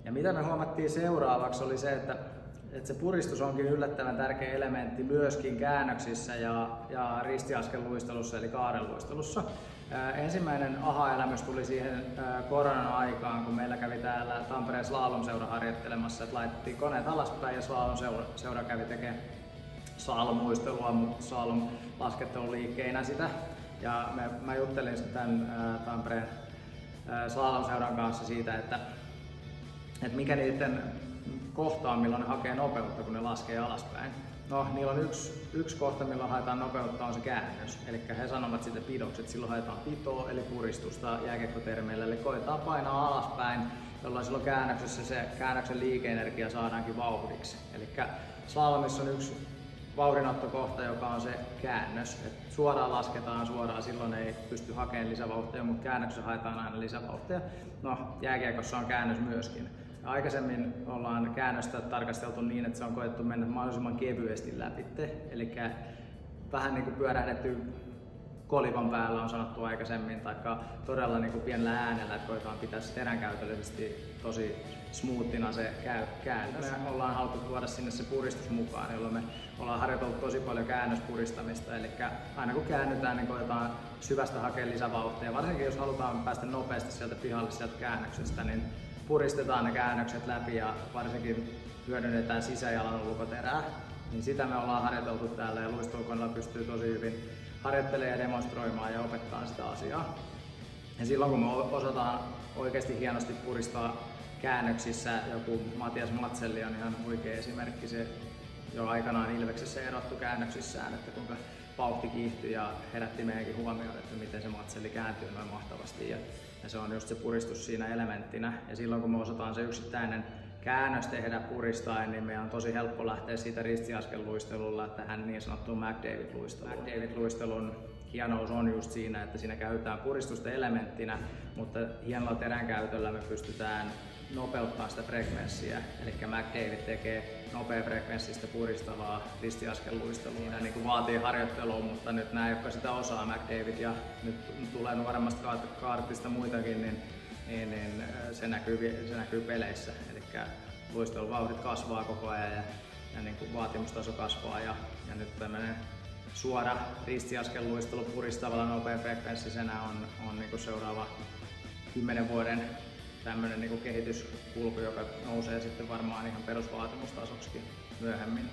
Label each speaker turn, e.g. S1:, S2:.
S1: Ja mitä me huomattiin seuraavaksi oli se, että se puristus onkin yllättävän tärkeä elementti myöskin käännöksissä ja ristiaskelluistelussa eli kaareluistelussa. Ensimmäinen aha-elämys tuli siihen koronan aikaan, kun meillä kävi täällä Tampereen slalom-seura harjoittelemassa, että laitettiin koneet alaspäin ja slalom-seura kävi tekemään slalom-uistelua, mutta slalom lasketteluliikkeinä sitä. Ja mä juttelin tämän Tampereen slalom-seuran kanssa siitä, että mikä niiden kohta on, milloin ne hakee nopeutta, kun ne laskee alaspäin. No, niillä on yksi kohta, milloin haetaan nopeutta, on se käännös. Eli he sanovat sitä pidoksi, että silloin haetaan pitoa, eli puristusta jääkiekkotermeillä. Eli koetaan painaa alaspäin, jolloin silloin käännöksessä se käännöksen liike-energia saadaankin vauhdiksi. Eli slalomissa on yksi vauhdinottokohta, joka on se käännös. Et suoraan lasketaan suoraan, silloin ei pysty hakemaan lisävauhtia, mutta käännöksessä haetaan aina lisävauhtia. No, jääkiekossa on käännös myöskin. Aikaisemmin ollaan käännöstä tarkasteltu niin, että se on koettu mennä mahdollisimman kevyesti läpi. Eli vähän niin kuin pyörähdetty kolikon päällä on sanottu aikaisemmin, tai todella niin kuin pienellä äänellä, että koetaan pitää se teränkäytöllisesti tosi smoothina se käännös. Me ollaan haluttu tuoda sinne se puristus mukaan, jolloin me ollaan harjoiteltu tosi paljon käännöspuristamista. Eli aina kun käännytään, niin koetaan syvästä hakea lisävauhtia. Varsinkin jos halutaan päästä nopeasti sieltä pihalle sieltä käännöksestä, niin puristetaan ne käännökset läpi ja varsinkin hyödynnetään sisäjalan ulkoterää. Niin sitä me ollaan harjoiteltu täällä ja luistelukoneella pystyy tosi hyvin harjoittelemaan ja demonstroimaan ja opettaa sitä asiaa. Ja silloin kun me osataan oikeasti hienosti puristaa käännöksissä, joku Matias Matselli on ihan huikea esimerkki, se jo aikanaan Ilveksessä erottu käännöksissään, että kuinka vauhti kiihtyi ja herätti meidänkin huomioon, että miten se Matselli kääntyy noin mahtavasti. Ja se on just se puristus siinä elementtinä. Ja silloin kun me osataan se yksittäinen käännös tehdä puristaen, niin meidän on tosi helppo lähteä siitä ristiaskelluistelulla tähän niin sanottuun McDavid-luisteluun. McDavid-luistelun hienous on just siinä, että siinä käytetään puristusta elementtinä, mutta hienolla teränkäytöllä me pystytään nopeuttaa sitä frekvenssiä. Eli McDavid tekee nopea frekvenssistä puristavaa ristiaskelluistelua. Siinä niin kuin vaatii harjoittelua, mutta nyt nämä, jotka sitä osaa, McDavid ja nyt tulee nuoremmasta kaartista muitakin, niin se näkyy peleissä. Eli luisteluvauhdit kasvaa koko ajan ja niin kuin vaatimustaso kasvaa ja nyt tämmöinen suora ristiaskelluistelu puristavalla nopea frekvenssisenä on niin kuin seuraava 10 vuoden tämmöinen niin kuin kehityskulku, joka nousee sitten varmaan ihan perusvaatimustasoksikin myöhemmin.